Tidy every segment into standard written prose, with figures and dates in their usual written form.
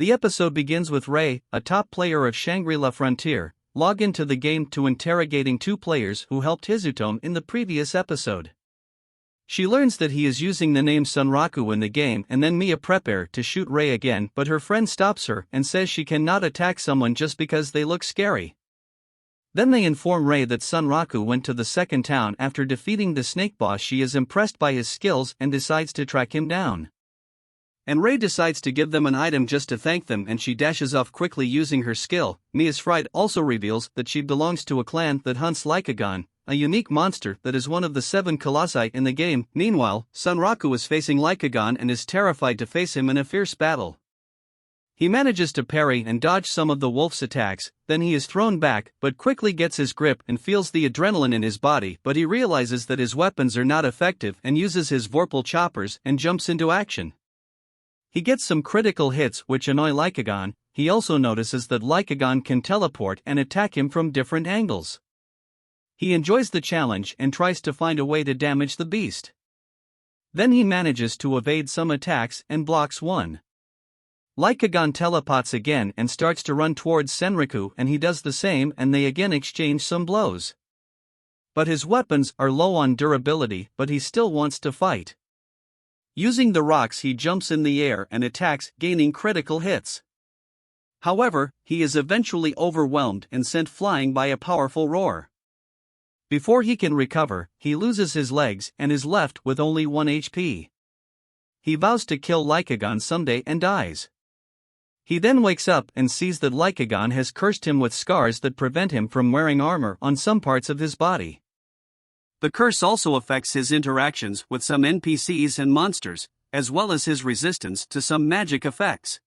The episode begins with Rei, a top player of Shangri-La Frontier, log into the game to interrogating two players who helped Hizutome in the previous episode. She learns that he is using the name Sunraku in the game, and then Mia prepares to shoot Rei again, but her friend stops her and says she cannot attack someone just because they look scary. Then they inform Rei that Sunraku went to the second town after defeating the snake boss. She is impressed by his skills and decides to track him down. And Rei decides to give them an item just to thank them, and she dashes off quickly using her skill. Mia's fright also reveals that she belongs to a clan that hunts Lycagon, a unique monster that is one of the 7 colossi in the game. Meanwhile, Sunraku is facing Lycagon and is terrified to face him in a fierce battle. He manages to parry and dodge some of the wolf's attacks, then he is thrown back but quickly gets his grip and feels the adrenaline in his body, but he realizes that his weapons are not effective and uses his vorpal choppers and jumps into action. He gets some critical hits which annoy Lycagon. He also notices that Lycagon can teleport and attack him from different angles. He enjoys the challenge and tries to find a way to damage the beast. Then he manages to evade some attacks and blocks one. Lycagon teleports again and starts to run towards Senriku, and he does the same, and they again exchange some blows. But his weapons are low on durability, but he still wants to fight. Using the rocks, he jumps in the air and attacks, gaining critical hits. However, he is eventually overwhelmed and sent flying by a powerful roar. Before he can recover, he loses his legs and is left with only 1 HP. He vows to kill Lycagon someday and dies. He then wakes up and sees that Lycagon has cursed him with scars that prevent him from wearing armor on some parts of his body. The curse also affects his interactions with some NPCs and monsters, as well as his resistance to some magic effects.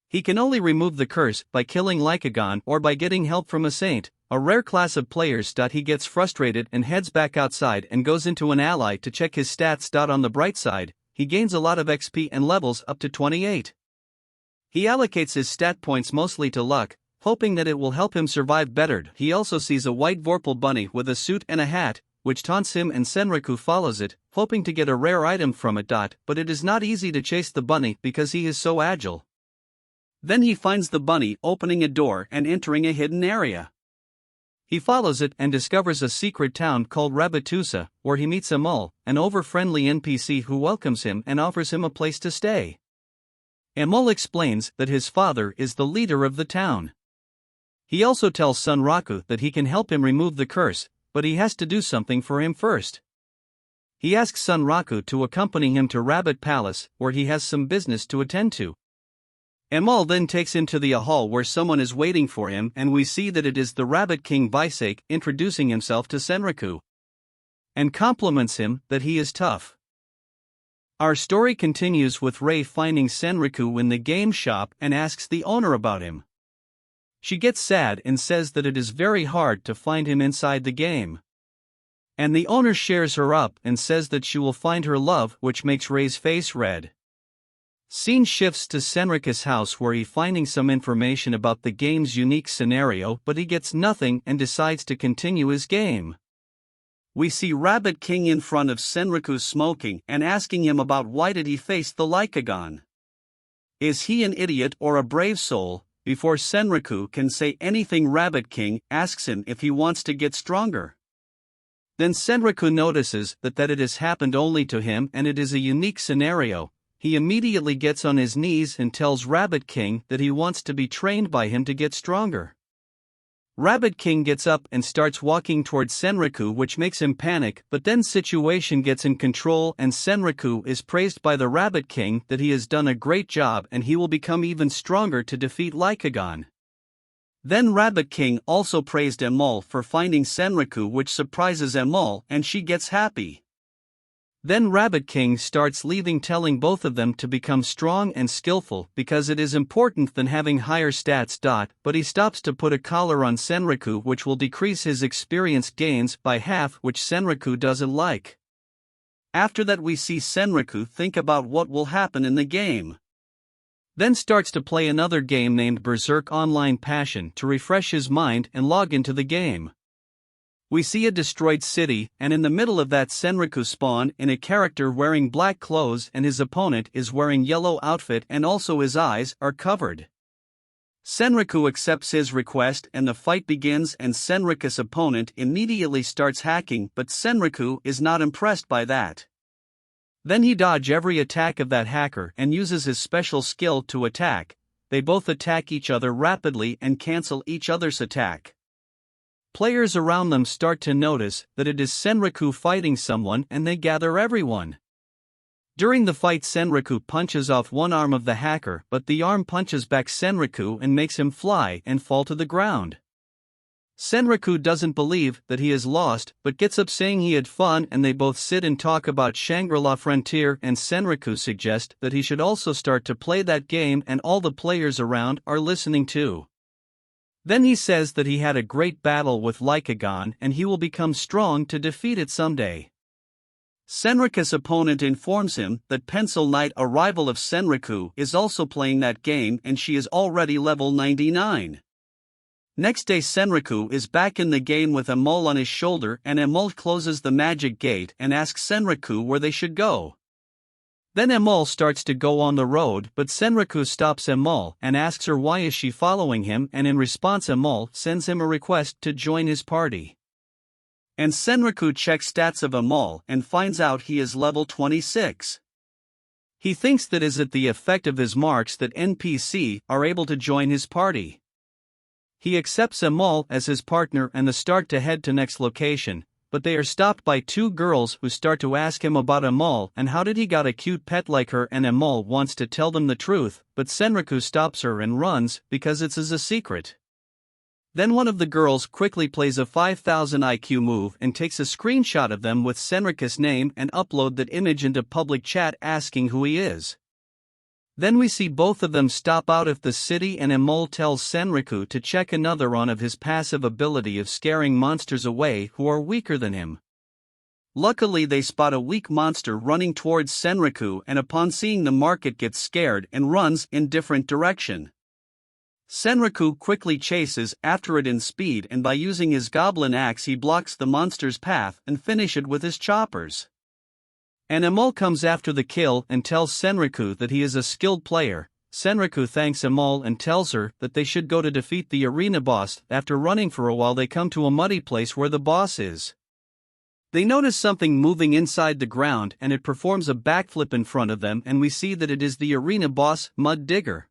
He can only remove the curse by killing Lycagon or by getting help from a saint, a rare class of players. He gets frustrated and heads back outside and goes into an ally to check his stats. On the bright side, he gains a lot of XP and levels up to 28. He allocates his stat points mostly to luck, hoping that it will help him survive better. He also sees a white vorpal bunny with a suit and a hat, which taunts him, and Senriku follows it, hoping to get a rare item from it. But it is not easy to chase the bunny because he is so agile. Then he finds the bunny opening a door and entering a hidden area. He follows it and discovers a secret town called Rabbitusa, where he meets Amul, an over-friendly NPC who welcomes him and offers him a place to stay. Amul explains that his father is the leader of the town. He also tells Sunraku that he can help him remove the curse, but he has to do something for him first. He asks Sunraku to accompany him to Rabbit Palace, where he has some business to attend to. Amul then takes him to the hall where someone is waiting for him, and we see that it is the Rabbit King Visake introducing himself to Senriku, and compliments him that he is tough. Our story continues with Rei finding Senriku in the game shop and asks the owner about him. She gets sad and says that it is very hard to find him inside the game. And the owner cheers her up and says that she will find her love, which makes Rei's face red. Scene shifts to Senriku's house where he finding some information about the game's unique scenario, but he gets nothing and decides to continue his game. We see Rabbit King in front of Senriku smoking and asking him about why did he face the Lycagon. Is he an idiot or a brave soul? Before Senriku can say anything, Rabbit King asks him if he wants to get stronger. Then Senriku notices that it has happened only to him and it is a unique scenario. He immediately gets on his knees and tells Rabbit King that he wants to be trained by him to get stronger. Rabbit King gets up and starts walking towards Senriku, which makes him panic, but then situation gets in control and Senriku is praised by the Rabbit King that he has done a great job and he will become even stronger to defeat Lycagon. Then Rabbit King also praised Amul for finding Senriku, which surprises Amul and she gets happy. Then Rabbit King starts leaving, telling both of them to become strong and skillful because it is important than having higher stats. But he stops to put a collar on Senriku, which will decrease his experience gains by half, which Senriku doesn't like. After that we see Senriku think about what will happen in the game. Then starts to play another game named Berserk Online Passion to refresh his mind and log into the game. We see a destroyed city, and in the middle of that Senriku spawn in a character wearing black clothes, and his opponent is wearing yellow outfit and also his eyes are covered. Senriku accepts his request and the fight begins, and Senriku's opponent immediately starts hacking, but Senriku is not impressed by that. Then he dodges every attack of that hacker and uses his special skill to attack. They both attack each other rapidly and cancel each other's attack. Players around them start to notice that it is Senriku fighting someone and they gather everyone. During the fight, Senriku punches off one arm of the hacker, but the arm punches back Senriku and makes him fly and fall to the ground. Senriku doesn't believe that he is lost, but gets up saying he had fun, and they both sit and talk about Shangri-La Frontier, and Senriku suggests that he should also start to play that game, and all the players around are listening too. Then he says that he had a great battle with Lycagon and he will become strong to defeat it someday. Senriku's opponent informs him that Pencil Knight, a rival of Senriku, is also playing that game and she is already level 99. Next day, Senriku is back in the game with a mole on his shoulder, and Emol closes the magic gate and asks Senriku where they should go. Then Emol starts to go on the road, but Senriku stops Emol and asks her why is she following him, and in response Emol sends him a request to join his party. And Senriku checks stats of Emol and finds out he is level 26. He thinks that is it the effect of his marks that NPC are able to join his party. He accepts Emol as his partner and they start to head to next location, but they are stopped by two girls who start to ask him about Emol and how did he got a cute pet like her, and Emol wants to tell them the truth, but Senriku stops her and runs because it's as a secret. Then one of the girls quickly plays a 5000 IQ move and takes a screenshot of them with Senriku's name and upload that image into public chat asking who he is. Then we see both of them stop out of the city and Emol tells Senriku to check another on of his passive ability of scaring monsters away who are weaker than him. Luckily they spot a weak monster running towards Senriku, and upon seeing the market gets scared and runs in different direction. Senriku quickly chases after it in speed, and by using his goblin axe he blocks the monster's path and finishes it with his choppers. And Emol comes after the kill and tells Senriku that he is a skilled player. Senriku thanks Emol and tells her that they should go to defeat the arena boss. After running for a while they come to a muddy place where the boss is. They notice something moving inside the ground and it performs a backflip in front of them, and we see that it is the arena boss, Mud Digger.